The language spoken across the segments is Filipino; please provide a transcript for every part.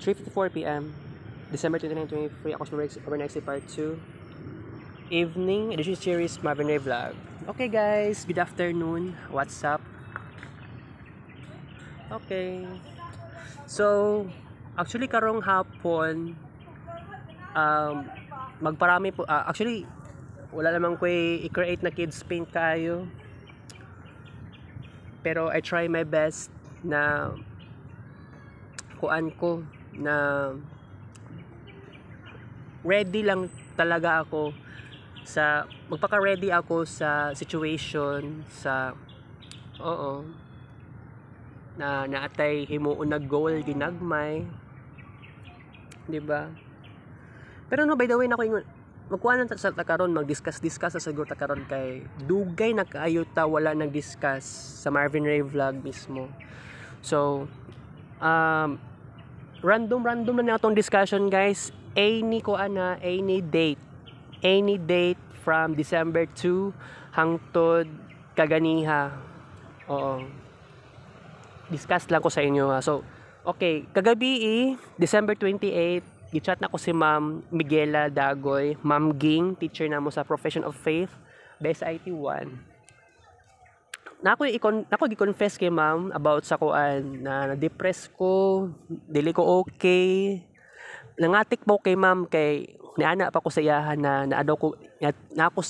3:54 p.m. December 29, 2023. Ako si Overnight Part 2. Evening edition series Marvin Ray Vlog. Okay guys, good afternoon. What's up? Okay. So, actually karong hapon magparami po actually wala namang ko i-create na kids paint kayo. Pero I try my best na kuan ko na ready lang talaga ako sa magpaka-ready ako sa situation sa na naatay himuon na goal ginagmay, di ba? Pero no, by the way, nako ingon magkuha na sa takaron mag-discuss sa siguro takaron kay dugay na kaayo ta wala nag-discuss sa Marvin Ray Vlog mismo. So random na natong discussion guys. Any date from December 2 hangtod kaganiha. Oo. Discuss lang ko sa inyo. So, okay, kagabi December 28, gichat na ko si Ma'am Miguela Dagoy, Ma'am Ging, teacher namo sa Profession of Faith, Best IT1. Nako gi-confess kay Ma'am about sa kuan na na-depress ko, dili ko okay. Nangatik po kay Ma'am kay niana pa ko sa iyahan na naadaw ko na ako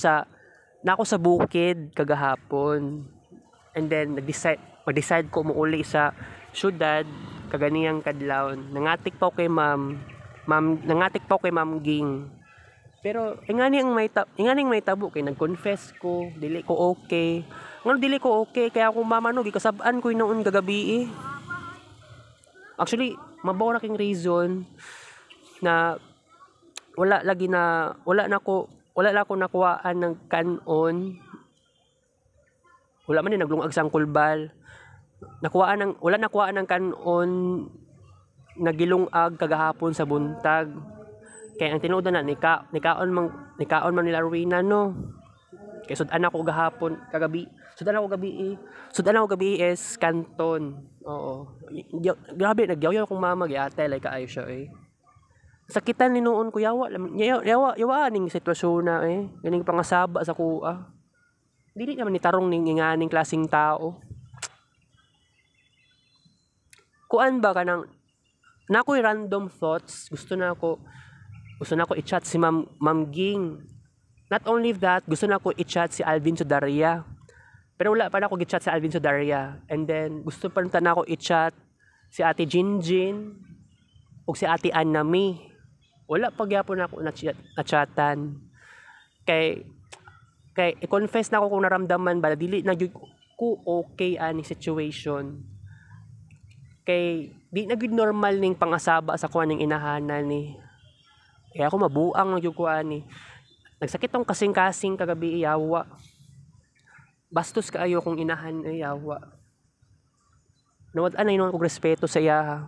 sa bukid kagahapon. And then mag-decide ko umuuli sa syudad kaganiyang kadlawon. Nangatik pa ko kay Ma'am Ging. Pero inganing may tabo kay nag-confess ko, dili ko okay. Ngano dili ko okay kaya ako mama no gikasab-an ko noon gagabi Actually, mabaw na king reason na wala na ako nakuhaan ng kanon. Wala man din naglungag sang kulbal. Wala nakuhaan ng kanon nagilungag kagahapon sa buntag. Kaya ang tinuod na nikaon man nila Rowena no. Kaya sudan ako gabi is kanton. Oo. Grabe nagyaw akong mama gyatay like kaayo siya Sakitan ni noon ko yawa ning sitwasyon na ganing pangasaba sa kuha. Dili naman ni tarong ning inganing klaseng tao. Kuan ba kanang nakoy random thoughts, gusto na ako i-chat si Ma'am Ging. Not only that, gusto na ako i-chat si Alvin Sodaria. Pero wala pa na ako i-chat si Alvin Sodaria. And then gusto pa rin na ako i-chat si Ate Jinjin o si Ate Annami. Wala pa gyapon ako na-chatan. Kay i-confess na ako kung naramdaman ba dili na gyud ko okay ani situation. Kay di na gyud normal ning pangasaba sa kuan ning inahanan ni. Kaya ako mabuang ng ko ani. Nagsakit tong kasing-kasing kagabi yawa. Bastos kaayo kung inahan yawa. Nawad-an na kong respeto sa iya.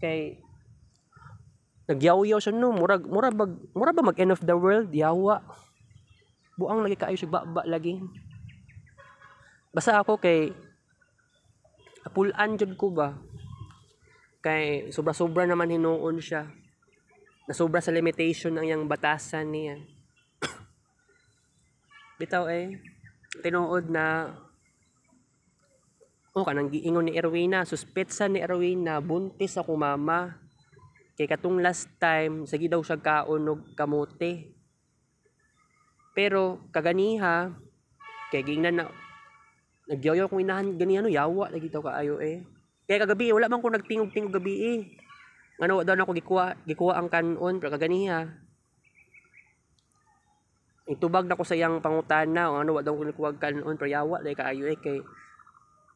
Kay nagyaw-yaw siya no, mura ba mag-end of the world yawa. Buang lagi kaayo siya baba lagi. Basta ako kay apulan jud ko ba. Kay sobra-sobra naman hinuon siya. Nasobra sa limitation ng yang batasan niya. Bitaw tinuod na kanang giingon ni Erwina, suspetsa ni Erwina buntis ako mama. Kay katong last time sagi daw siya kaon og kamote. Pero kaganiha kay gingnan na nagyaw kung inahan ganiano yawa lagi taw kaayo Kaya kagabi wala man ko nagtingog-tingog gabi Ano daw na ako gikuha ang kanon pero kaganiha. Itubag na ko sa iyang pangutana o ano daw ko nikuha kanon pero yawa dai kaayo kay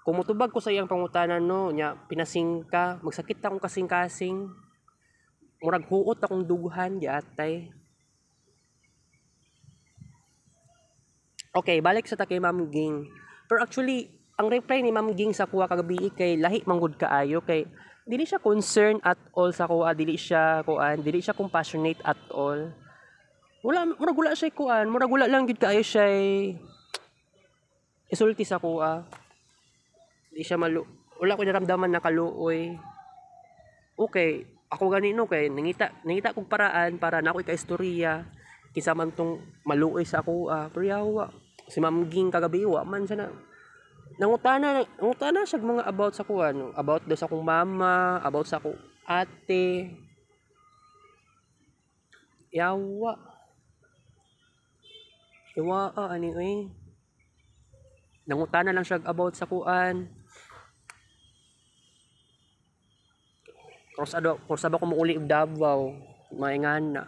kung mutubag ko sa iyang pangutana no nya pinasing ka magsakit akong kasing-kasing. Murag huot akong duguhan yatay. Okay, balik sa kay Ma'am Ging. Pero actually, ang reply ni Ma'am Ging sa kuha kagabi kay lahi manggod kaayo kay dili siya concerned at all sa kuha, dili siya compassionate at all. Murag wala siya kuan, murag wala lang gid kaayo siya isulti sa kuha. Di siya wala ko naramdaman na kaluoy. okay, ako ganino kay nangita kog paraan para na ako ika-istorya kinsa man tong maluoy sa ako pero yawa si Ma'am Ging kagabi wa man siya na nangutana siya mga about sa kuan about daw sa akong mama about sa akong ate yawa ani nangutana lang siya about sa kuan kursa ba ko muuli og Davao maingan na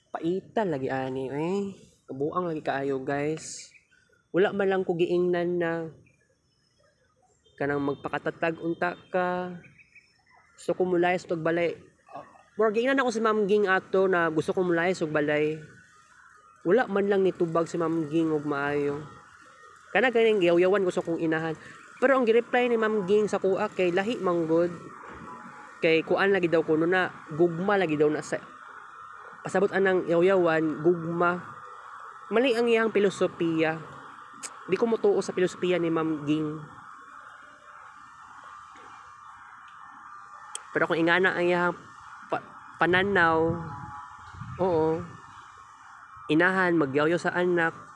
paita lagi ani kabuang lagi kaayo guys wala man lang ko giingnan na kanang magpakatatag unta ka gusto ko mulayas og balay mura giingnan ako si Ma'am Ging ato na gusto ko mulayas og balay wala man lang nitubag si Ma'am Ging og maayo kana ganing yaw-yawan gusto kong inahan pero ang gi-reply ni Ma'am Ging sa kuha kay lahi manggod kay kuan lagi daw kuno na gugma lagi daw na sa pasabot anang yaw-yawan gugma mali ang iyang filosofiya di ko motuo sa filosofiya ni Ma'am Ging pero kung ingana ang iyang pananaw oo inahan magyaw-yaw sa anak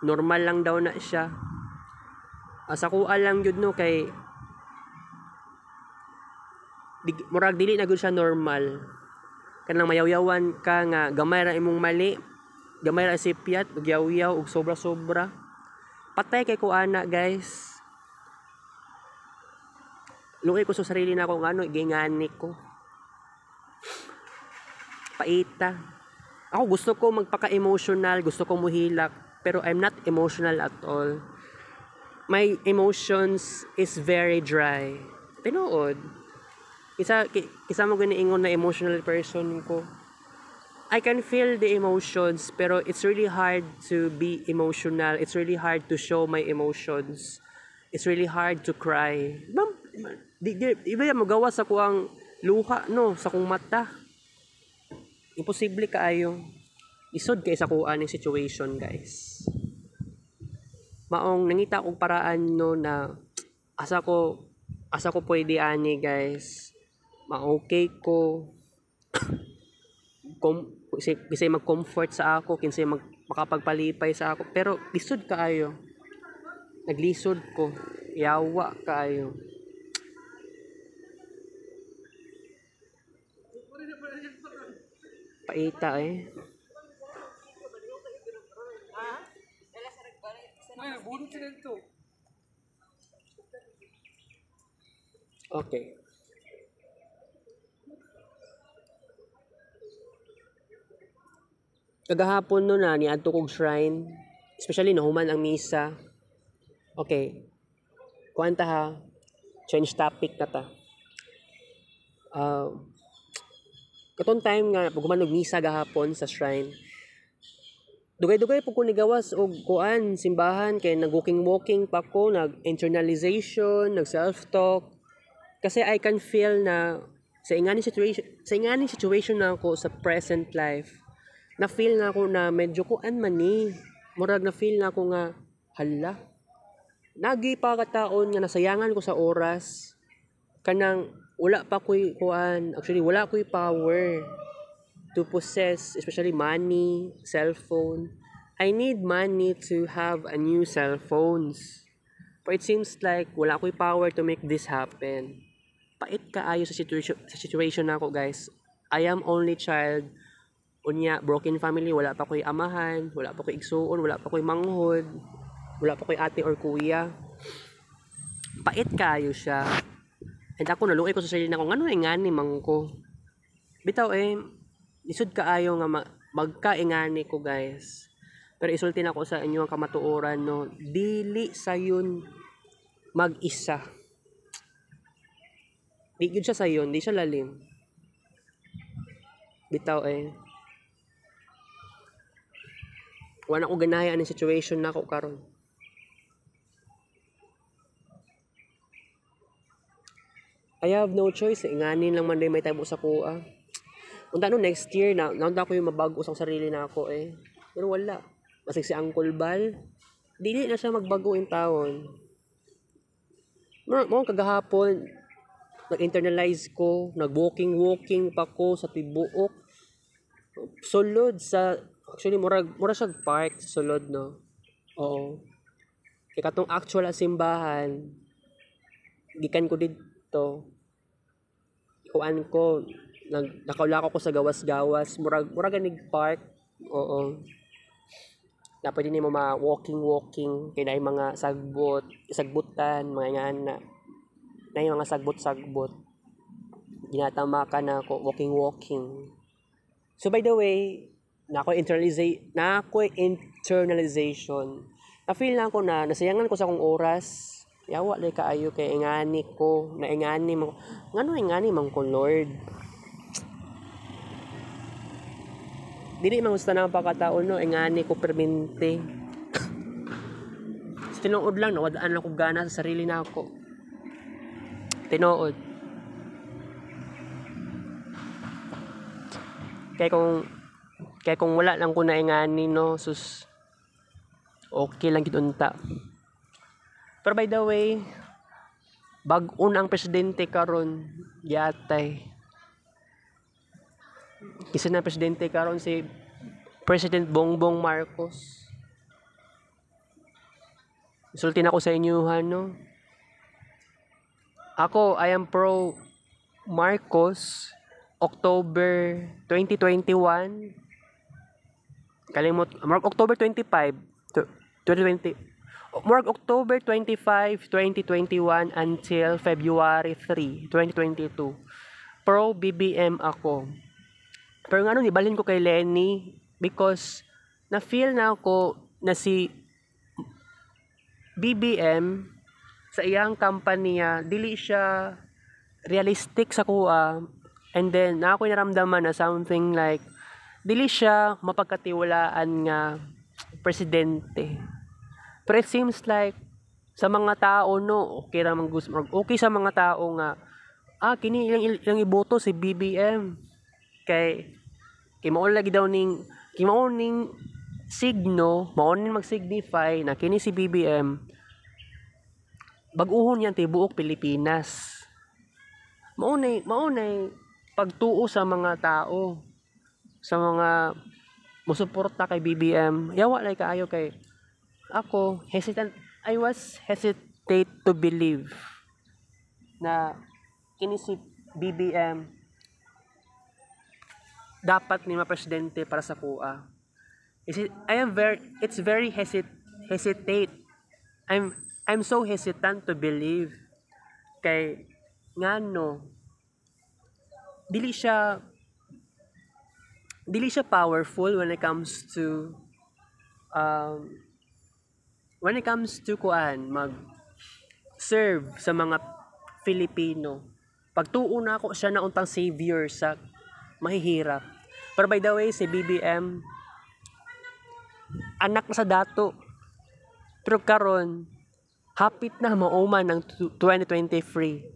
normal lang daw na siya sa kuha lang yun no kay murag dili na gud siya normal kanang mayaw-yawan ka nga gamay ra imong mali gamay ra sipyat ug yaw-yaw ug sobra-sobra patay kay ko ana guys luoy ko sa sarili na ko ngano gingani ko paita ako gusto ko magpaka-emotional gusto ko muhilak pero I'm not emotional at all. My emotions is very dry. Tinuod. Kisa mo giniingon na emotional person ko. I can feel the emotions pero it's really hard to be emotional. It's really hard to show my emotions. It's really hard to cry. Di ba magawa sa kuang luha no sa kong mata. Imposible kaayo. Isod kay sa kuan ni situation guys maong nangita og paraan no na asa ko pwede ani guys ma-okay ko kisay mag-comfort sa ako kinsay makapagpalipay sa ako pero lisod kaayo naglisod ko yawa kaayo paita okay kagahapon no na niadto kog shrine especially nahuman ang misa okay kuanta ha change topic na ta katong time nga pag human og misa gahapon sa shrine dugay-dugay po ko nigawas og kuan simbahan kay nag-walking pa ko nag-internalization nag-self-talk kasi I can feel na sa inganing situation na ako sa present life na feel na ako na medyo kuan man ni murag na feel na ako nga hala nagi pa kataon nga nasayangan ko sa oras kanang wala pa ko'y kuan actually wala ko'y power to possess, especially money, cellphone. I need money to have a new cell phones. But it seems like wala ko'y power to make this happen. Pait kaayo sa situation nako guys. I am only child. Unya, broken family, wala pa ko'y amahan, wala pa ko'y igsuon, wala pa ko'y manghod, wala pa ko'y ate or kuya. Pait kaayo siya. And ako naluoy ko sa sarili nako ngano ingani mangko. Bitaw lisod kaayo nga magkaingani ko guys pero isulti na ko sa inyo ang kamatuoran no dili sayon mag-isa di gyud siya sayon di siya lalim bitaw wala ko ganaya ang situation nako karon I have no choice inganin lang man day may tabo sa kuha unta no next year na ko yung mabago sa sarili na ako pero wala. Basig si Uncle Bal, dili na siya magbago in taon. Mo kagahapon nag-internalize ko, nag-walking pa ko sa tibuok. Sulod sa actually mura siya park sa sulod no. Oo. Kaya katong actual simbahan gikan ko dito. Kuan ko nakaulako ko sa gawas-gawas, mura ganig park. Oo. Na pwede nimo ma-walking kay naay mga sagbutan, mga ingana. Naay mga sagbot. Ginatama ka na ako walking. So by the way, na ako internalization. Na-feel na ako na nasayangan ko sa akong oras. Yawa lay kaayo kay ingani ko, na ingani mo. Ngano ingani man ko Lord? Dili man gusto na ang pagkataon no, ingani ko permente. Tinuod lang nawadaan ako gana sa sarili na ako. Tinuod. Kaya kung wala lang ko na ingani no, sus okay lang gid unta. Pero by the way, bag-on ang presidente karon yatay. Isa na presidente karon si President Bongbong Marcos. Sulti na ako sa inyo no. Ako, I am pro Marcos. October 2021. October 25, 2020. October 25, 2021 until February 3, 2022. Pro BBM ako. Pero nga ibalhin ko kay Lenny because na-feel na ako na si BBM sa iyang kampanya dili siya realistic sa kuha. And then, na ako naramdaman na something like, dili siya mapagkatiwalaan nga presidente. Pero it seems like, sa mga tao, no, okay sa mga tao nga, kini ilang iboto si BBM. Kay mao ning signo, mao ning mag-signify na kini si BBM, bag-uhon yan tibuok Pilipinas. Maunay pagtuo sa mga tao, sa mga musuporta kay BBM. Yawa lay kaayo kay ako I was hesitate to believe na kini si BBM dapat ni presidente para sa kuha. It's very hesitate. I'm so hesitant to believe kay ngano dili siya powerful when it comes to mag serve sa mga Filipino. Pagtuo na ako siya na untang savior sa mahihirap. Pero by the way, si BBM anak na sa dato. Pero karon hapit na mauman ng 2023.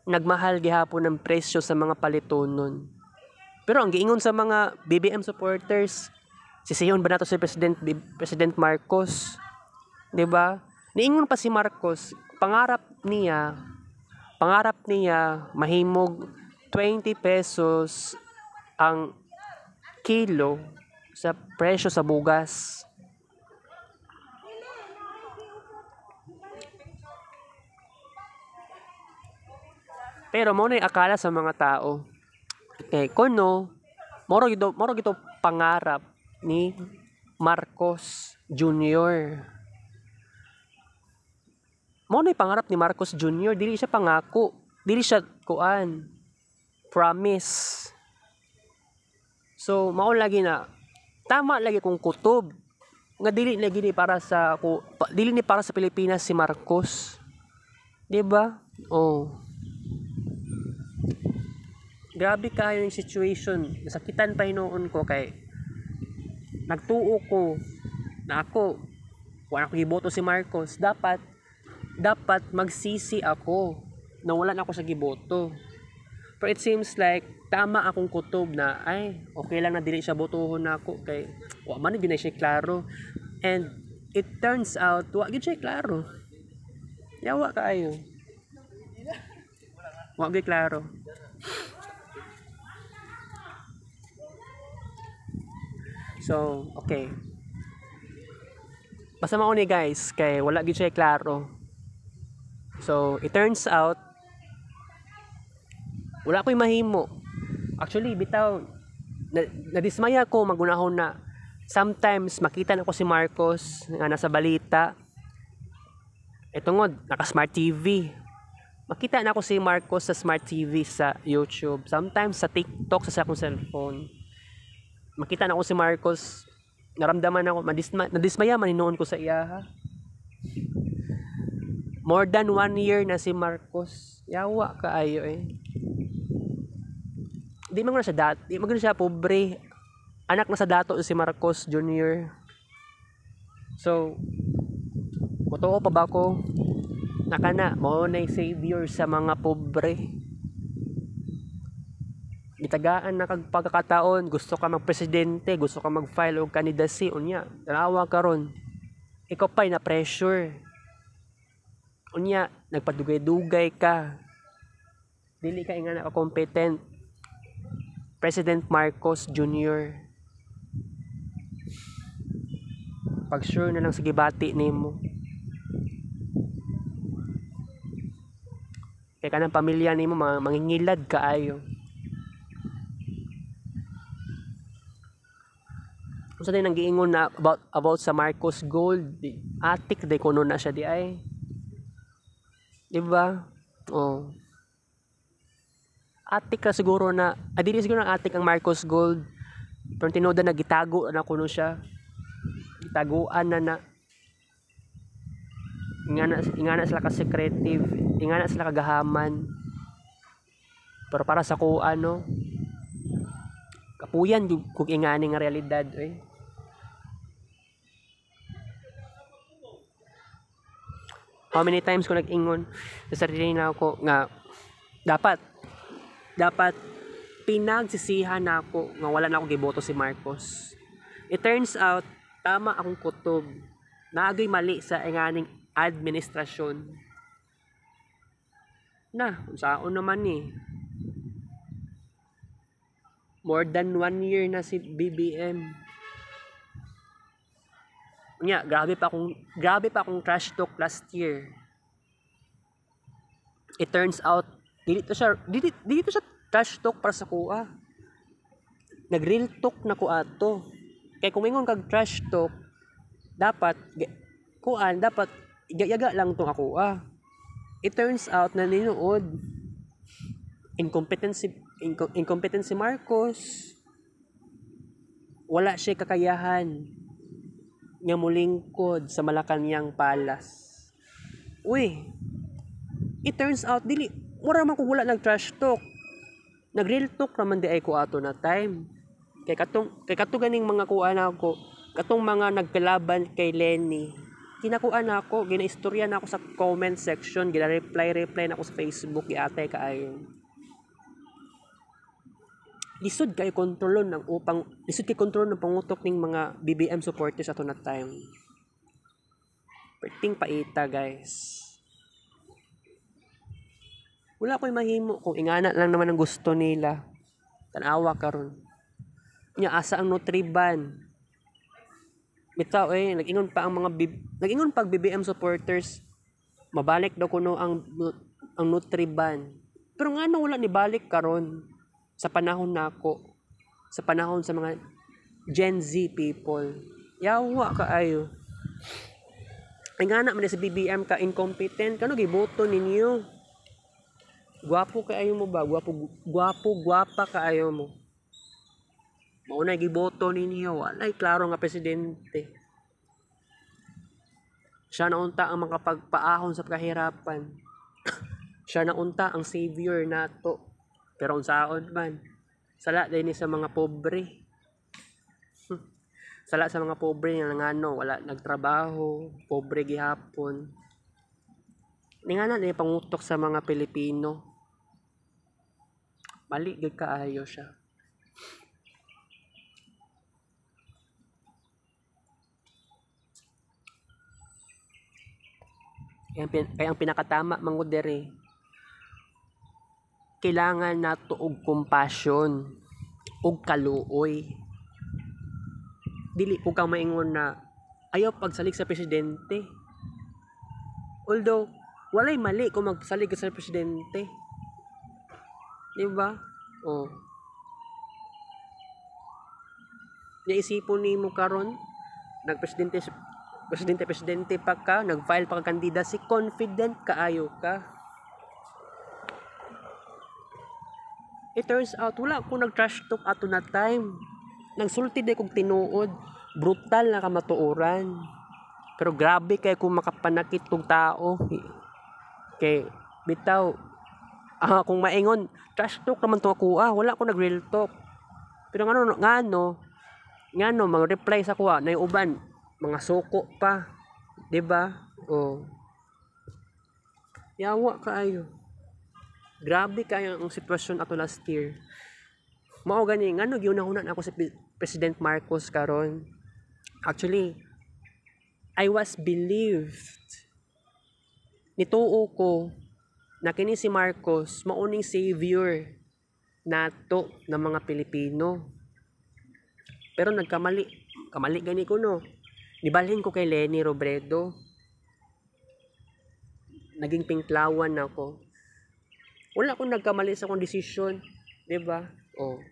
Nagmahal gihapon ng presyo sa mga palitonon. Pero ang giingon sa mga BBM supporters, sisihon ba nato si President Marcos? 'Di ba? Niingon pa si Marcos, pangarap niya mahimog 20 pesos ang kilo sa presyo sa bugas. Pero mo na akala sa mga tao. Okay, kuno moro gito pangarap ni Marcos Jr. Mo na pangarap ni Marcos Jr. Dili siya pangako, dili siya promise. So mao lagi na tama lagi kung kutob nga dili ni para sa Pilipinas si Marcos. 'Di ba? Oh. Grabe kayo yung situation. Nasakitan pa hinoon ko kay nagtuo ko na ako wala ko giboto si Marcos. Dapat magsisi ako na wala na ako sa giboto. But it seems like tama akong kutob na okay lang na dili siya botohon na ako kay wa man gyud siya klaro. And it turns out wa gyud siya klaro. Yawa kaayo. Wa gyud klaro. So, okay. Basta mao ni guys, kay wala gyud siya klaro. So, it turns out wala ko'y mahimo. Actually, bitaw nadismaya ko magunahon na sometimes makita na ko si Marcos nga nasa balita. Ito ngod, naka Smart TV. Makita na ko si Marcos sa Smart TV sa YouTube. Sometimes sa TikTok sa akong cellphone. Makita na ko si Marcos. Naramdaman ako, nadismaya maninoon ko sa iya ha. More than 1 year na si Marcos. Yawa kaayo eh. Di man siya dati, di man siya pobre. Anak na sa dato si Marcos Jr. So, totoo pa ba ko? Nakana, mao na savior sa mga pobre. Gitagaan na kag pagkakataon, gusto ka magpresidente, gusto ka mag-file og candidacy unya. Dalawa karon. Ikaw pa'y na pressure. Unya, nagpadugay-dugay ka. Dili ka nga na competent. President Marcos Jr. Pag sure na lang sige bati nimo. Kaya ka ng pamilya nimo mangingilad kaayo. Unsa din ang giingon na about sa Marcos Gold? Atik day kuno na siya di ay. Di ba? Oh. Atik ka siguro na, dili siguro na atik ang Marcos Gold. Pero tinoda na gitago na kuno siya. Gitaguan na. Ingana sila ka secretive, ingana sila kagahaman. Pero para sa ko ano, kapuyan kung ingani nga realidad eh. How many times ko nag-ingon sa sarili na ako nga dapat pinagsisihan na ako nga wala na ako giboto si Marcos. It turns out tama akong kutob. Naagay mali sa inganing administrasyon. Na, unsaon naman ni. More than 1 year na si BBM. Nya, grabe pa akong trash talk last year. It turns out dito siya trash talk para sa kuha. Nag-real talk na ko ato. Kaya kung ingon kag trash talk, dapat yaga lang tong ako It turns out na ninuod incompetent si Marcos. Wala siya kakayahan nga mulingkod sa Malacañang Palace. Uy, it turns out dili mura man ko wala nag-trash talk. Nag-real talk naman di ay ko ato na time. Kay katong ganing mga kuan ako, katong mga nagkalaban kay Lenny. Kinakuan ako, ginaistorya na ako sa comment section, gina-reply na ako sa Facebook, giatay kaayo. Lisod kay kontrolon ng pangutok ning mga BBM supporters ato na time. Perting paita guys. Wala ko'y mahimo kung ingana lang naman ang gusto nila. Tanawa karon. Nya asa ang Nutriban. Bitaw nag-ingon pag BBM supporters mabalik daw kuno ang Nutriban. Pero ngano wala ni balik karon sa panahon nako. Sa panahon sa mga Gen Z people. Yawa kaayo. Ay ngana man sa BBM ka incompetent kano giboto ninyo? Gwapo kaayo mo ba? Gwapa kaayo mo. Mauna giboto ninyo, walay klaro nga presidente. Siya na unta ang makapagpaahon sa kahirapan. Siya na unta ang savior nato. Pero unsaon man, sala din sa mga pobre. Sala sa mga pobre nga ngano, wala nagtrabaho, pobre gihapon. Ningana ni pangutok sa mga Pilipino. Mali gid kaayo siya. Kaya ang pinakatama mangod dere, kailangan nato og compassion og kaluoy. Dili po kang maingon na ayaw pagsalig sa presidente. Although walay mali kung magsalig sa presidente. Di ba? Oh. Naisipon nimo karon presidente pa ka, nag-file pa ka candidacy, confident kaayo ka. It turns out wala ko nag-trash talk ato na time. Nagsulti day kog tinuod, brutal na kamatuoran. Pero grabe kay kung makapanakit tong tao. Kay bitaw kung maingon, trash talk naman to ako, wala ko nag-real talk. Pero ngano mga reply sa kuha na yung uban mga suko pa, 'di ba? Oh. Yawa kaayo. Grabe kayo ang sitwasyon ato last year. Mao gani ngano giunahuna na ako si President Marcos karon. Actually, I was believed. Nituo ko na kini si Marcos mauning savior nato ng mga Pilipino. Pero kamali gani ko no. Nibalhin ko kay Leni Robredo. Naging pinklawan ako. Wala akong nagkamali sa akong desisyon, 'di ba? Oh.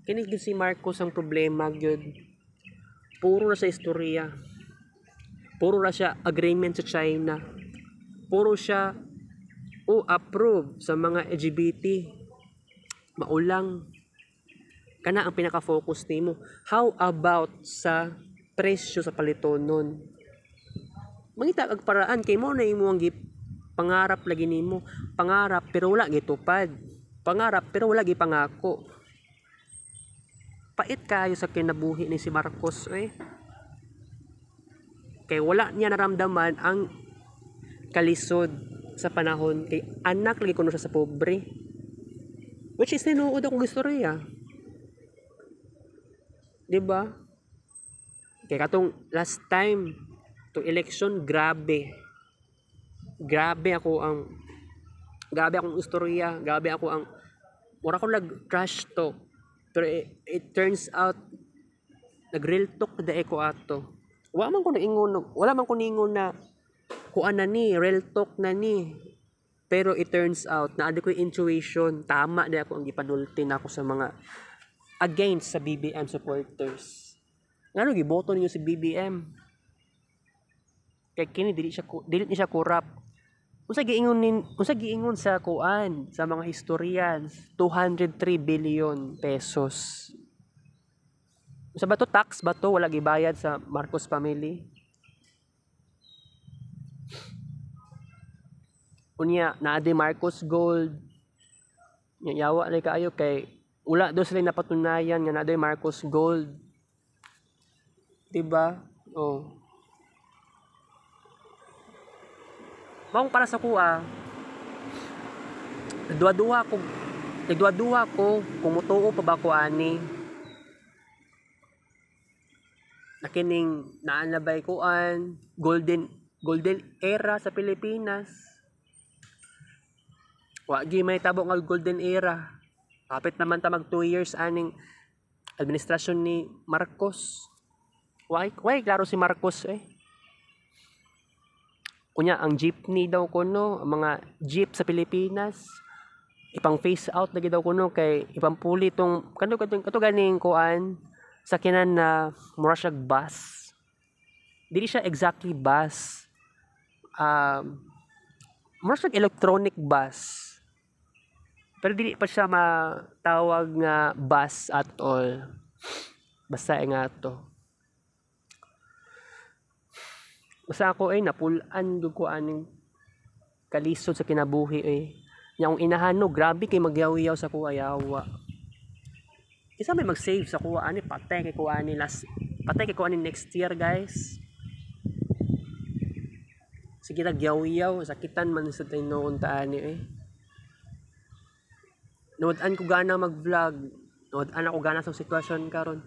Kini si Marcos ang problema gyud. Puro na sa istorya. Puro na siya agreement sa China. Puro siya approve sa mga LGBT. Maulang. Kana ang pinaka-focus nimo. How about sa presyo sa palitonon? Mangita ag paraan kay mo na imo ang pangarap lagi nimo. Pangarap pero wala gitupad. Pangarap pero wala gipangako. Pait kayo sa kinabuhi ni si Marcos Kay wala niya naramdaman ang kalisod sa panahon kay anak lagi kuno siya sa pobre. Which is tinuod akong istorya. Diba? Kaya katong last time, itong election, grabe akong istorya, grabe ako ang, wala akong nag-trash talk. Pero it turns out, nag-real talk na ko ato. Wala man ko ningon na, kuan na ni, real talk na ni. Pero it turns out, na adi ko intuition, tama na ako ang gipanulti na ako sa mga against sa BBM supporters. Ngano giboto ninyo si BBM? Kay kini dili siya corrupt. Unsa giingon sa kuan sa mga historians 203 billion pesos. Unsa ba to, tax ba to wala gibayad sa Marcos family? Unya naade Marcos Gold. Yawa lay kaayo kay wala daw sila napatunayan nga naday Marcos Gold. Diba? Oh. Mao para sa kuha. Nagduwa-duwa ko kung mutuo pa ba ko ani. Nakining naanabay kuan golden era sa Pilipinas. Wa gi may tabo nga golden era. Kapit naman ta mag 2 years aning administrasyon ni Marcos. Why klaro si Marcos Kunya ang jeepney daw kuno, ang mga jeep sa Pilipinas ipang phase out lagi daw kuno kay ipampuli tong kato ganing kuan sa kinan na mura siya bus. Dili siya exactly bus. Mura siya electronic bus. Pero dili pa siya matawag nga bus at all. Basta nga to. Basta ako napulan dug ko aning kalisod sa kinabuhi Nya akong inahano, grabe kay magyaw-yaw sa kuha yawa. Isa may mag-save sa kuha ani patay kay kuha ni next year, guys. Sige nagyaw-yaw, sakitan man sa tinuon ta ani Nuod-an ko gana mag-vlog. Nuod-an ako gana sa sitwasyon karon.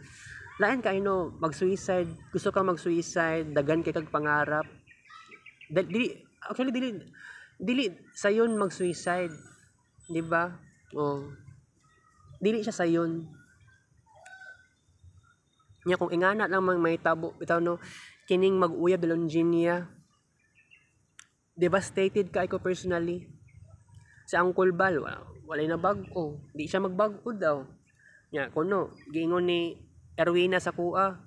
Lain ka mag-suicide. Gusto ka mag-suicide. Dagan kay kag pangarap. Actually dili sayon mag-suicide, di ba? Oh, dili siya sayon. Nya kung ingana lang may tabo bitaw no kining mag-uyab Longinia. Devastated ka ako personally. Si Uncle Bal, wala na bag-o. Di siya magbag-o daw. Nya kuno, giingon ni Erwina sa kuha,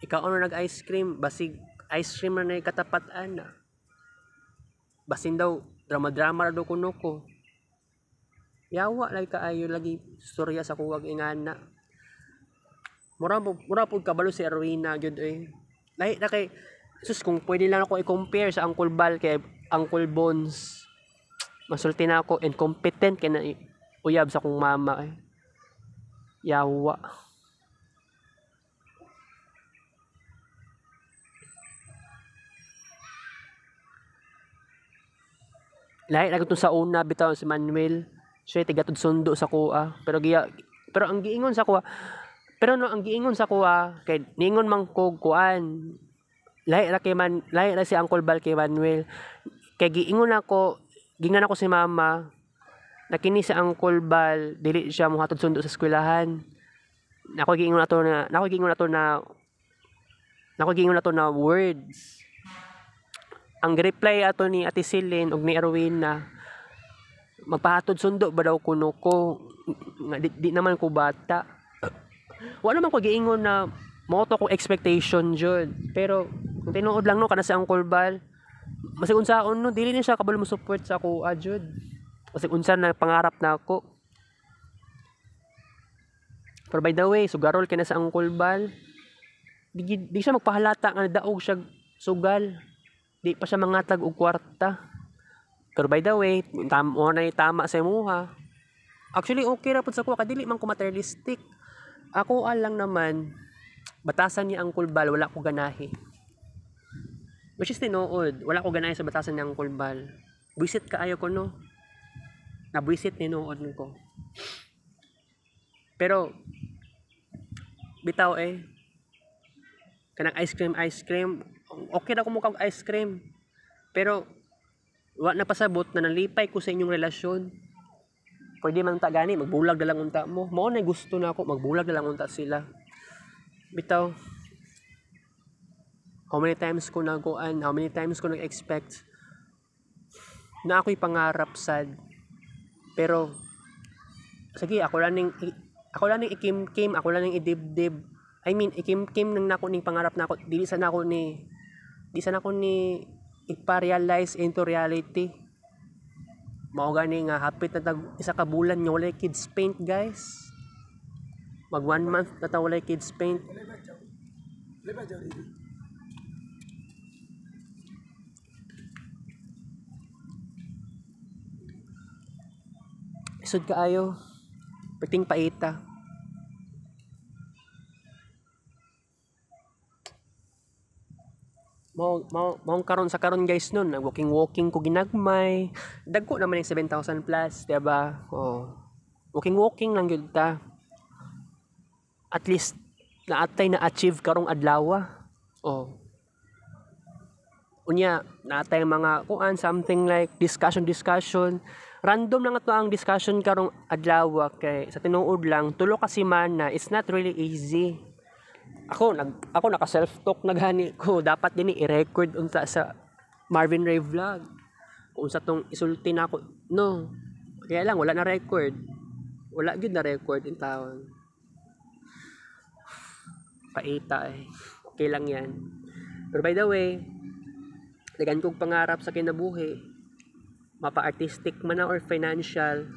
ikaw ano nag-ice cream, basig ice cream na katapatan na. Basin daw, drama-drama daw kuno ko. Yawa lagi kaayo lagi storya sa kuwag ingana. Mura po kabalo si Erwina gyud eh. Lahi na kay sus kung pwede lang ako i-compare sa Uncle Bal kay Uncle Bones. Masulti na ako incompetent kay na uyab sa kong mama eh. Yawa. Lahi na sa una bitaw si Manuel. Siya tigatod sundo sa kuha. Pero ang giingon sa kuha kay ningon man ko kuan. Lahi ra si Uncle Bal kay Manuel. Kay giingon ako si mama na kini si Uncle Bal dili siya mohatod sundo sa eskwelahan. Nako giingon na to na words. Ang reply ato ni Ate Celine ug ni Erwina, magpahatod sundo ba daw kuno ko? Di naman ko bata. Wala naman ko giingon na moto ko expectation jud. Pero kung tinuod lang no kana si Uncle Bal, masig unsaon no dili ni siya kabalo mo support sa ako jud. Masig unsa na pangarap na ako. Pero by the way, sugarol kay na sa Uncle Bal. Di siya magpahalata nga daog siya sugal. Di pa siya mangatag og kwarta. Pero by the way, tama sa imuha. Actually okay ra pud sa ko kadili man ko materialistic. Ako lang naman batasan ni Uncle Bal wala ko ganahi. Which is tinuod, wala ko ganahi sa batasan ni Uncle Bal. Buisit kaayo ko no. Nabuisit tinuod ko. Pero bitaw kanang ice cream okay na ko mukha ice cream pero wa na pasabot na nalipay ko sa inyong relasyon. Pwede man ta gani magbulag na lang unta mo mao na gusto na ako magbulag na lang unta sila bitaw. How many times ko nag-expect na ako'y pangarap sad pero sige ako lang ning ikim-kim, ako lang ning idibdib. I mean, ikim-kim nang nako ning pangarap nako, di sa nako ni ipa-realize into reality. Mao gani nga hapit na isa ka bulan nga walay kids paint, guys. Mag 1 month na ta walay kids paint. Isod kaayo. Perting paita. Maong karon guys nun, walking ko ginagmay. Dagko naman yung 7,000 plus, diba? Oh. Walking lang yun ta. At least naatay na achieve karong adlaw. Oh. Unya, naatay mga kuan something like discussion. Random lang ato ang discussion karong adlaw kay sa tinuod lang tulo ka semana, it's not really easy. Ako naka self-talk na gani ko. Dapat din i-record unsa sa Marvin Ray Vlog. Kung sa tong isulti na ako. No. Kaya lang, wala na record. Wala gyud na record in taon. Paita Okay lang yan. Pero by the way, dagan kong pangarap sa kinabuhi. Mapa-artistic man na or financial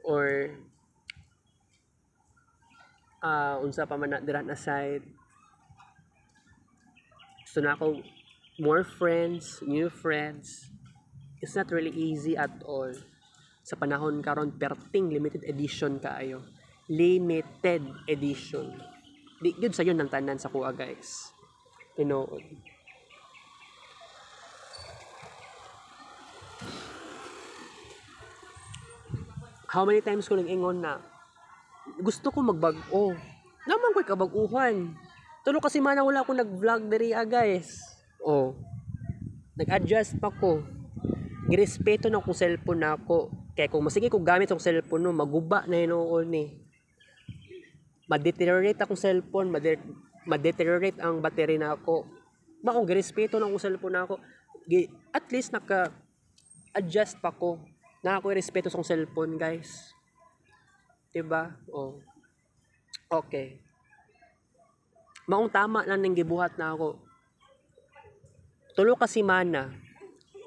or unsa pa man na diran aside. Gusto na ako more friends, new friends. It's not really easy at all. Sa panahon karon perting limited edition kaayo. Limited edition. Di gyud sayon ng tanan sa kuha, guys. Tinuod. How many times ko nag-ingon na gusto ko magbag-o. Naman ko'y kabag-uhan. Tulo kasi man wala akong nag-vlog diri guys. Oh. nag-adjust pa ko. Girespeto na kong cellphone na ako. Kaya kung masige ko gamit ang cellphone no, maguba na yun ni. Ma-deteriorate akong cellphone, ma-deteriorate ang battery na ako. Maong girespeto na akong cellphone na ako. At least naka-adjust pa ko. Na ako respeto sa akong cellphone, guys. Diba? Oh. Okay. Maong tama lang ng gibuhat na ako. Tulo ka semana.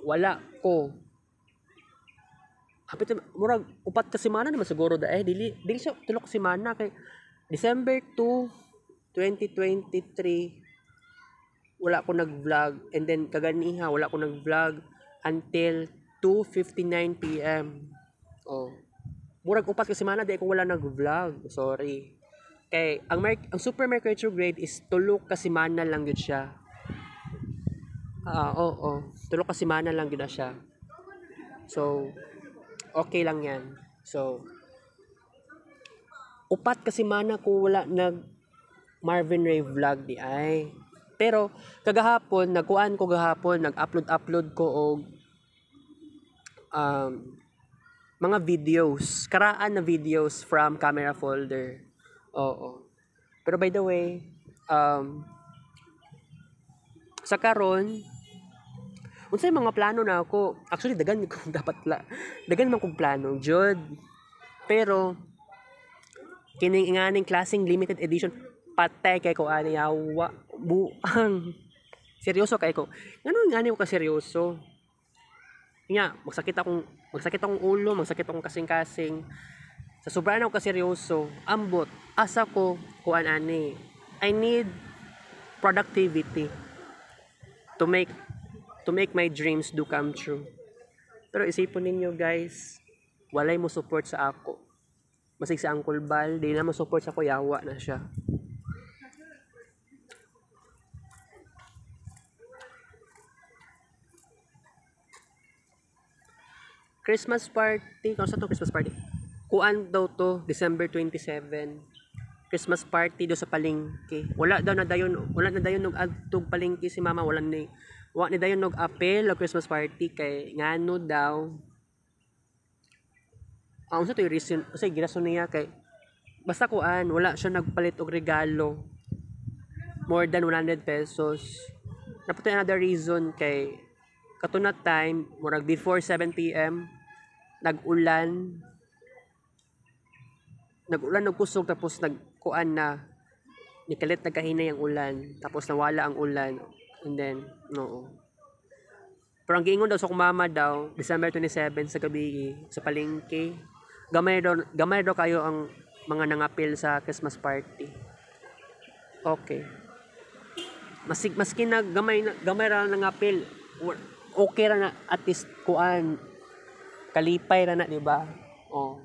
Wala ko. Hapit murag upat ka semana naman siguro dili siya tulo ka semana kay December 2, 2023 wala ko nag-vlog, and then kaganiha wala ko nag-vlog until 2:59 PM. Oh. Murag upat ka semana di ko wala nag-vlog. Sorry. Kay ang Super Mercury retrograde is tulo ka semana lang gyud siya. Oo. Tulo ka semana lang gyud na siya. So, okay lang yan. So, upat ka semana ko wala nag Marvin Ray vlog di ay. Pero kagahapon nag-upload ko og mga videos, karaan na videos from camera folder. Oo. Pero by the way, sa karon unsay mga plano na ako. Actually dagan man kong plano jud. Pero kining nganing klaseng limited edition patay kay ko ani yawa buang. Seryoso kay ko. Ngano ngani ko ka seryoso? Nya, magsakit akong ulo, magsakit akong kasing-kasing. Sa sobrang ako ka seryoso, ambot asa ko kuan ani. I need productivity to make my dreams do come true. Pero isipon ninyo guys, walay mo support sa ako. Masig sa Uncle Bal, di na mo support sa ko, yawa na siya. Christmas party, kung saan to Christmas party? Kuan daw to, December 27. Christmas party do sa palengke. Wala na dayon nog adtog palengke si mama, wala ni dayon nog apel o Christmas party kay ngano daw. Unsa to reason? Usay girason niya kay basta kuan, wala siya nagpalit og regalo. More than 100 pesos. Naputay another reason kay katuna time, murag before 7 PM, nag-ulan nagkusog tapos nagkuan na nikalit nagkahinay ang ulan tapos nawala ang ulan and then pero ang giingon daw sa kong mama daw December 27 sa gabi sa palengke gamay daw kayo ang mga nangapil sa Christmas party. Okay, maski na gamay ra nangapil, okay ra na, at least kuan kalipay ra na, di ba? Oh.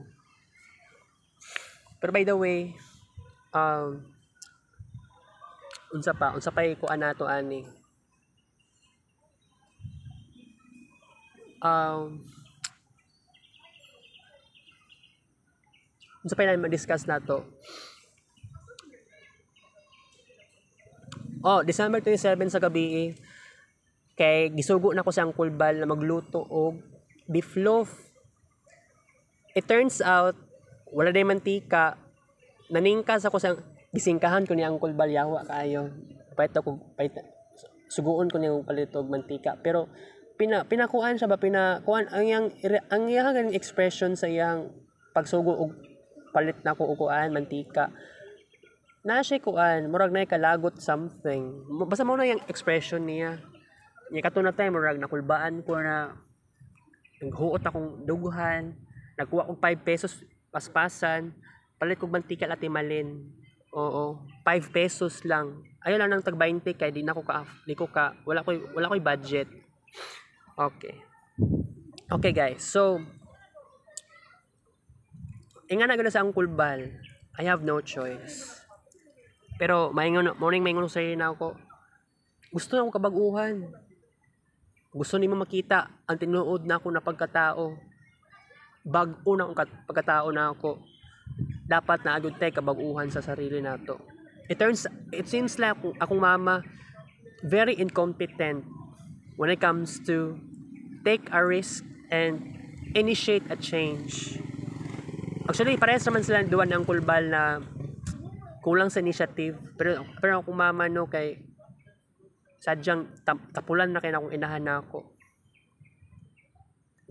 Pero by the way, unsa pa kuan nato ani. Unsa pa na ma-discuss nato? December 27 sa gabi kay gisugo na ko sa Uncle Bal na magluto og beef loaf. It turns out wala day mantika. Naningkas ako sa gisingkahan ko ni Uncle Bal, yawa kaayo. Suguon ko niyang palitog mantika. Pero pinakuan siya ba ang iyang expression sa iyang pagsugo og palit na ko uguan mantika. Na siya kuan, murag na kalagot something. Basta mo na yung expression niya. Nya katuna tay murag nakulbaan ko na naghuot akong duguhan, nagkuha kog 5 pesos paspasan, palit kog mantika at timalin. Oo, 5 pesos lang. Ayaw lang ng tag 20 kay wala ko'y budget. Okay guys. So inga na gud sa Uncle Bal. I have no choice. Pero maingon sa na ako. Gusto na akong kabaguhan. Gusto nimo makita ang tinuod na ako na pagkatao. Bag-o na akong pagkatao na ako. Dapat na agud tay kabaguhan sa sarili nato. It seems like akong mama very incompetent. when it comes to take a risk and initiate a change. Actually, parehas naman sila duwan ng Uncle Bal na kulang sa initiative. Pero kung mama no kay sadyang tapulan na kay na akong inahan na ako.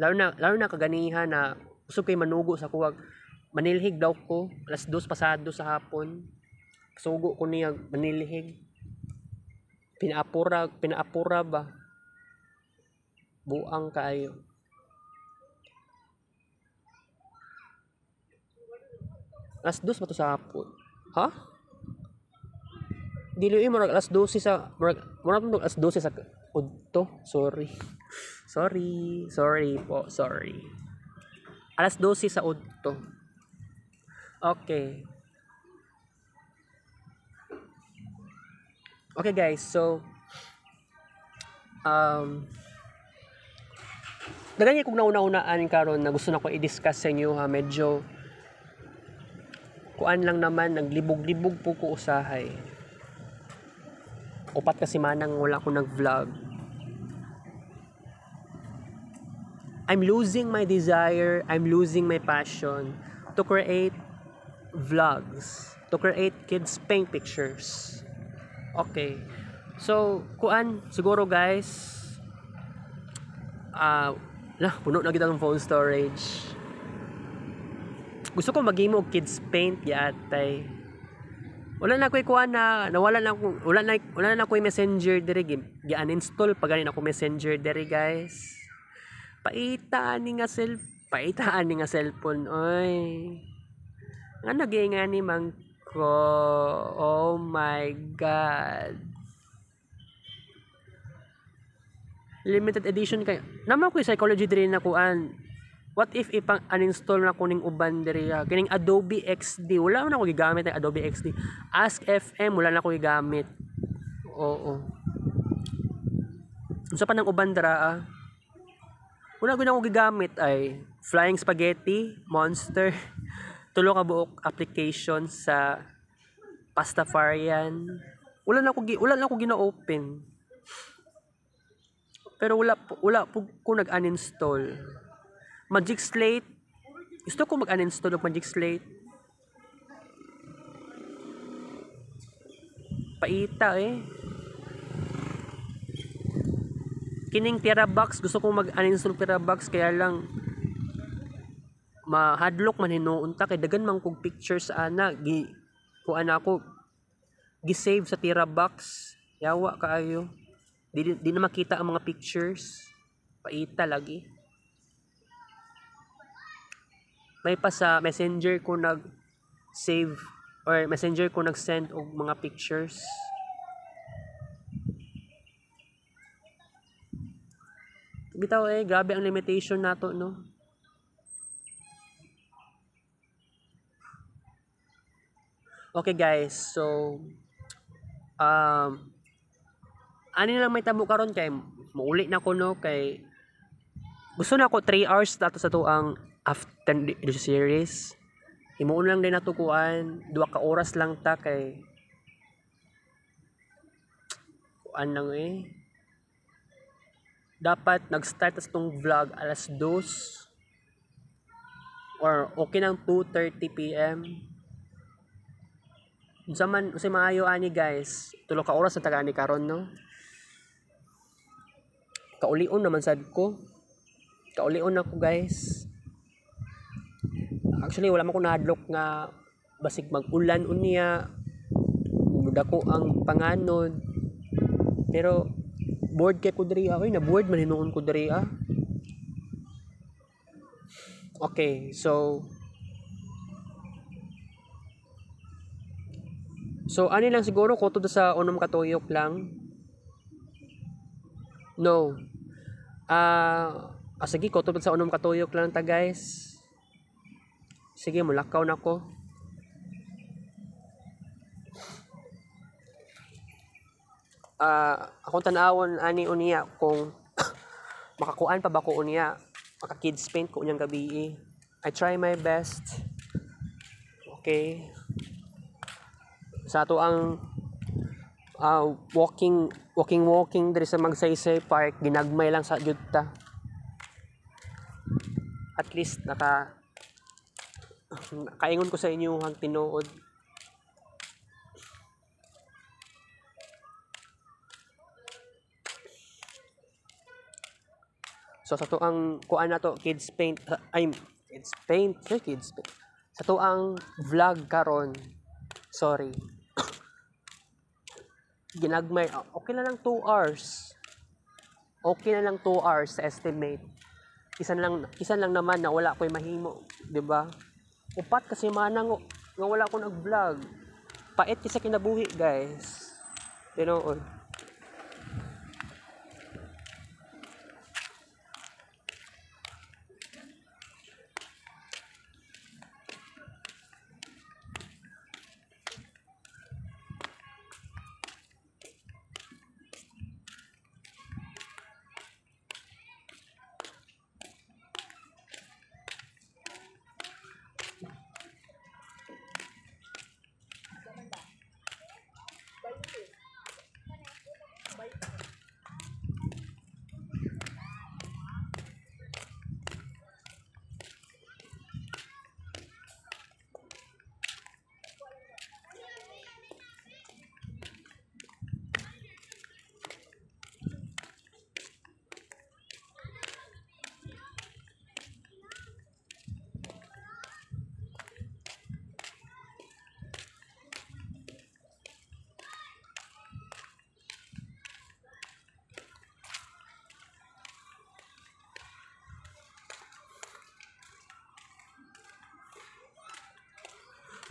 Lalo na kaganihan na gusto ko'y manugo sa kuwag. Manilhig daw ko, alas 2 pasado sa hapon. Sugo ko niya manilhig. Pinaapura ba? Buang kaayo. Alas 2 pa to sa hapon. Ha? Dili murag alas 12 sa murag alas 12 sa udto. Sorry po. Alas 12 sa udto. Okay. Okay guys, so ganyan kung nauna-unaan karon na gusto na ko i-discuss sa inyo ha, medyo kuan lang naman, naglibog-libog po ko usahay. Upat kasi manang wala ko nag-vlog. I'm losing my desire, I'm losing my passion to create vlogs, to create kids paint pictures. Okay. So, kuan siguro guys, puno na kita ng phone storage. Gusto ko maghimo og kids paint yatay. Wala na ko'y kuan na wala na ko'y messenger diri gi-uninstall pag ganin ako messenger diri guys. Paitaan ni nga cellphone oy. Nga nagay ni mang ko. Oh my god. Limited edition kay. Naman ko psychology diri na kuan. What if ipang uninstall na ko ning uban diri kining Adobe XD. Wala na ko gigamit ng Adobe XD. Ask FM wala na ko gigamit. Oo. Unsa pa nang uban dira Wala ko na ko gigamit ay Flying Spaghetti, Monster, tulo ka buok application sa Pastafarian. Wala na ko gina-open. Pero wala po ko nag-uninstall. Magic Slate. Gusto ko mag-uninstall ng Magic Slate. Paita Kining Terabox, gusto ko mag-uninstall Terabox kaya lang mahadlok man hinuunta kay dagan man kog pictures ana kuan ako gi-save sa Terabox. Yawa kaayo. Di na makita ang mga pictures. Paita lagi. May pa sa Messenger ko nag-save or Messenger ko nag-send og mga pictures. Bitaw grabe ang limitation nato no. Okay guys, so ano lang may tabo karon kay mauli na ko no kay gusto na ko 3 hours dato sa to ang after the series. Himuon lang din nato kuan 2 ka oras lang ta kay kuan lang dapat nag-start sa tong vlog alas 2 or okay nang 2:30 PM. Unsa man usay maayo ani guys, 3 ka oras na tagani karon no. Kaulion naman sad ko. Kaulion ako guys. Actually wala man ko nahadlok nga basig mag-ulan unya. Dako ang panganod. Pero bored kay ko diri na bored man hinuon ko diri Okay, so ani lang siguro ko to sa unom katuyok lang. No. Sige ko to sa unom katuyok lang ta guys. Sige mulakaw na ko. Akong tanawon ani unya kung makakuan pa ba ko unya maka kids paint ko unyang gabi. I try my best. Okay. Sa ato ang walking diri sa Magsaysay Park, ginagmay lang sa judta. At least kaingon ko sa inyo hang tinuod. So sa to ang kuan na to kids paint sa to ang vlog karon. Sorry. Ginagmay okay na lang 2 hours. Okay na lang 2 hours sa estimate. Isan lang naman na wala ko'y mahimo, 'di ba? Upat kasi manang nga wala ko nag-vlog. Pait kasi kinabuhi, guys. Tinuod.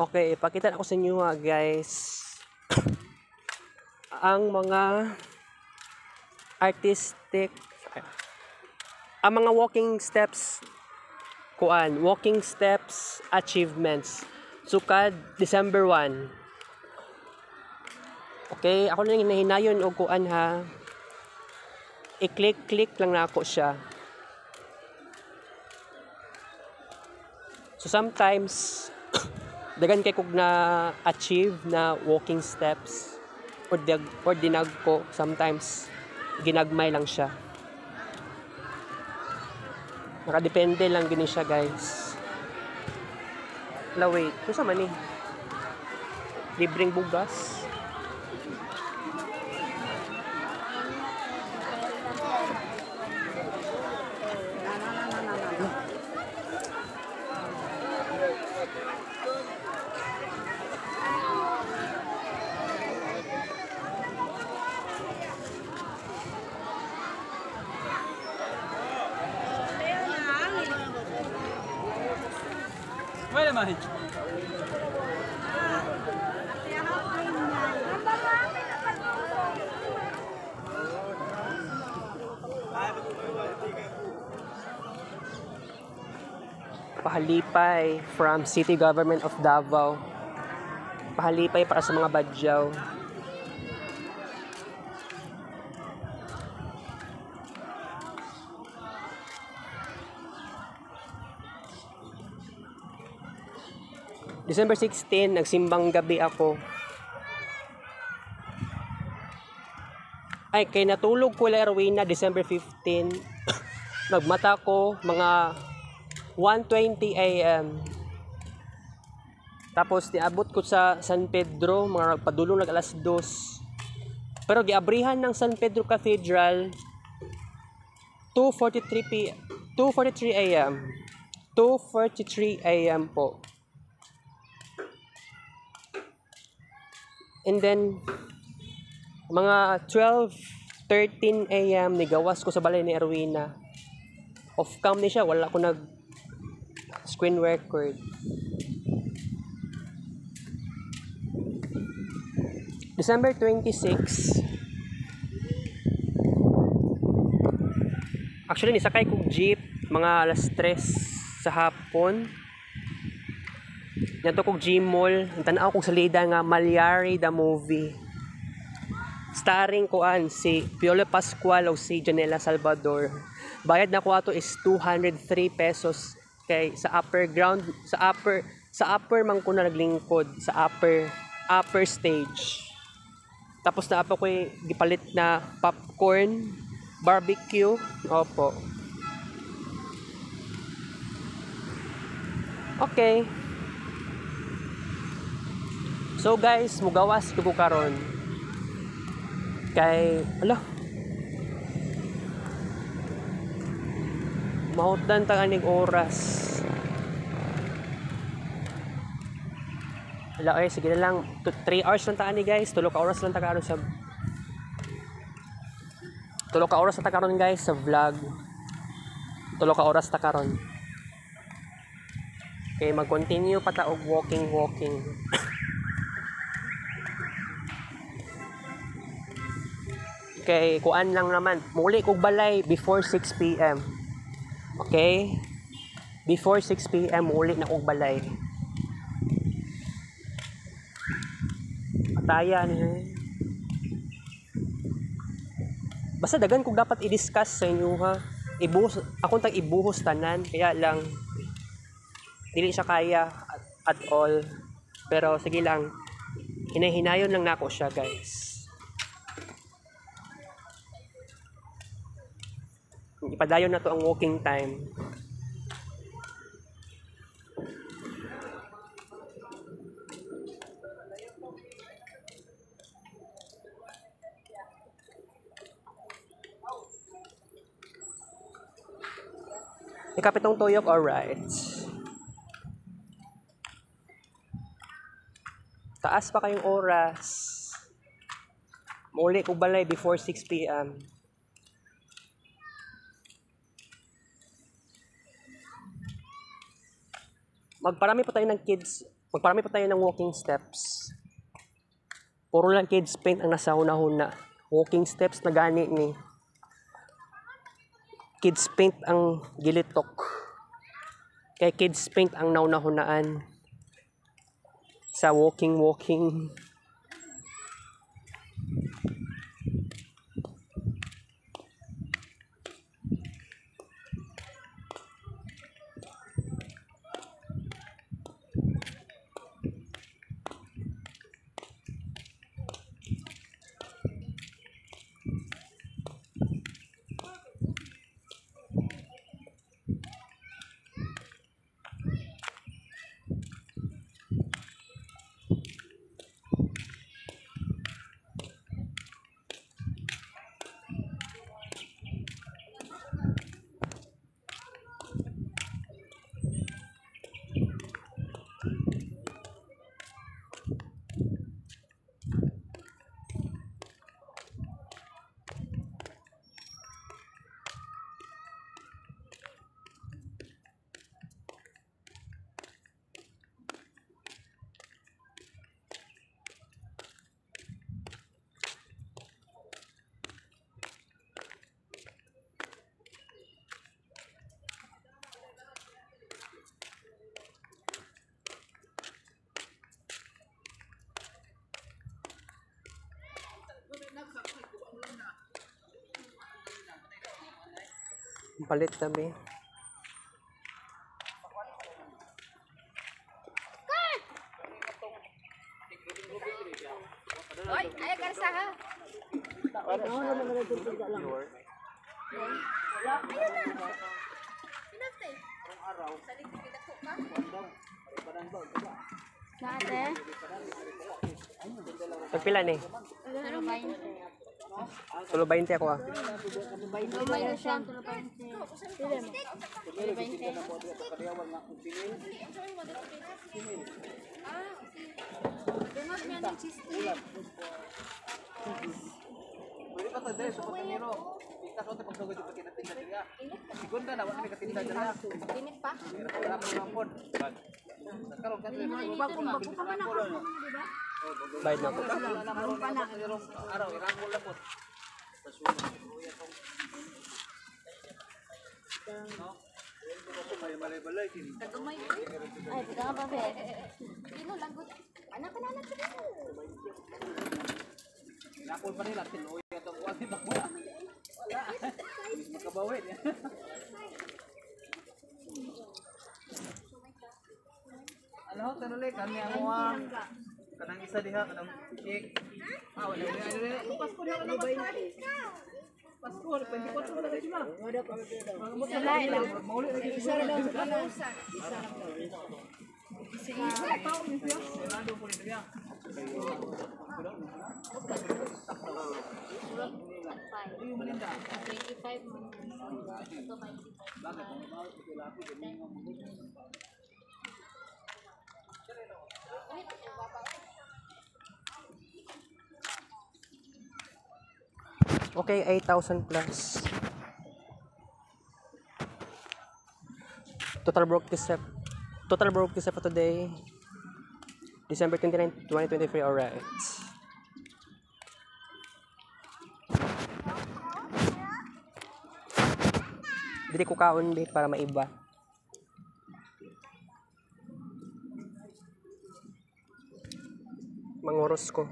Okay, ipakita ko sa inyo guys. Ang mga artistic, ang mga walking steps achievements. Sukad December 1. Okay, ako lang hinahinayon og kuan ha. I-click lang na ako siya. So sometimes dagan kay kog na achieve na walking steps or dinag ko, sometimes ginagmay lang siya. Nakadepende lang gini siya guys. Wait, kung sa man libreng bugas. Wala man. Pahalipay from City Government of Davao. Pahalipay para sa mga badyaw. December 16, nagsimbang gabi ako. Ay, kay natulog ko la Erwina, December 15. Nagmata ko mga 1:20 a.m. Tapos niabot ko sa San Pedro, mga padulong nag alas 2. Pero giabrihan ng San Pedro Cathedral 2:43 a.m. 2:43 a.m. po. And then mga 12:13 a.m. nigawas ko sa balay ni Erwina. Off cam ni siya, wala ko nag screen record. December 26. Actually nisakay kong jeep mga alas 3 sa hapon. Nato kong Gmall, tanaw kong salida nga Malyari the movie. Starring kuan si Piolo Pascual o si Janela Salvador. Bayad na ko ato is 203 pesos kay sa upper ground, sa upper man ko na naglingkod sa upper stage. Tapos na pa ko gipalit na popcorn, barbecue. Opo. Okay. So guys, mugawas ko karon. Kay, mahutdan ta aning oras. Sige na lang. 3 hours lang ta ani guys. 3 ka oras lang ta karon sa 3 ka oras ta karon guys sa vlog. 3 ka oras ta karon. Okay, mag-continue pa ta og walking. Okay, kuan lang naman. Muli kog balay before 6 PM. Okay? Before 6 PM muli na kog balay. Pataya ni. Basta dagan kog dapat i-discuss sa inyo ha. Ibuhos akong tag ibuhos tanan kaya lang dili siya kaya at all. Pero sige lang. Hinahinayon lang nako siya, guys. Ipadayon na to ang walking time. Ikapitong tuyok, alright. Taas pa kayong oras. Mauli kong balay before 6 PM. Magparami pa tayo ng kids. Magparami pa tayo ng walking steps. Puro lang kids paint ang nasa huna-huna. Walking steps na gani ni. Kids paint ang gilitok. Kaya kids paint ang naunahunaan. Sa walking. Palit kami. Oy, ayo karsa ha. Pagpila ni? Tulo 20 ako ah. Mayroon siya. Tulo 20. Tulo 20. Dungag niya ng cheese cake. Pwede pa tayo dahil sa pagkaniro. Ika sa pagtugod yung pagkinatinda niya. Segunda na, wala may katinda niya. Init pa? Wala mo ng pod. Karoon kasi. Bago pa man ako, diba? Bayad na ako. Araw, irangol na po. Kagumay. Ay, pita nga ba, be? Ino, lagot. Anak ka na lang siya. Irangol pa nila. Tinuwi itong kuwan. Wala. Makabawin. Ano, tanuloy. Kami ang kanang isa diha, kanang cake. Ah, wala. Yung Pasko na wala. Pasko, 24 wala kayo sila. Wala lang. Mauli lagi Isa na daw sa kanan. Isa na daw. tao ni siya. Senado po nito ya. Yung malinda. 25 mo. Ito 25. Okay, 8,000 plus. Total broke this for today. December 29, 2023. Alright. Dili ko kaon bit para maiba. Mangoros ko.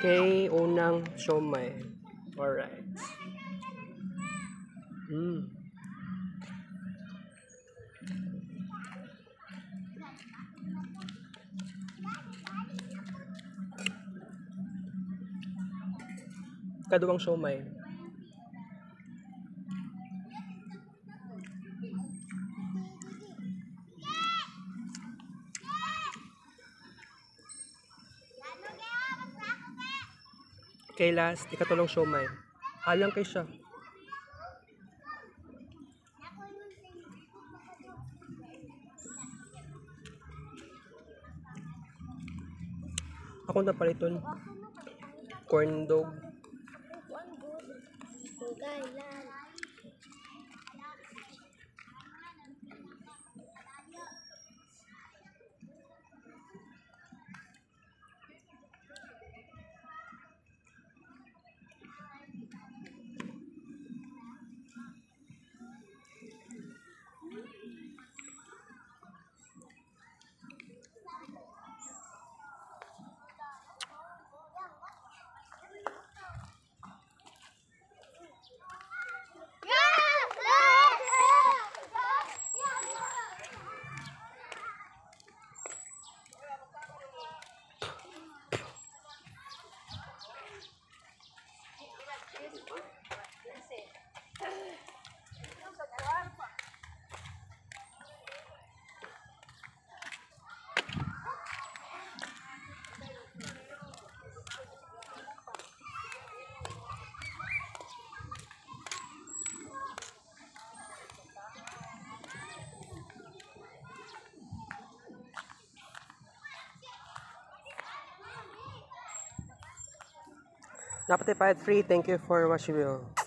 Okay, unang siomai. Alright. Kaduang siomai. Okay, last, ikatulong siomai. Halang kay siya. Ako na paliton. Corn dog. Napatay pa at free. Thank you for watching video.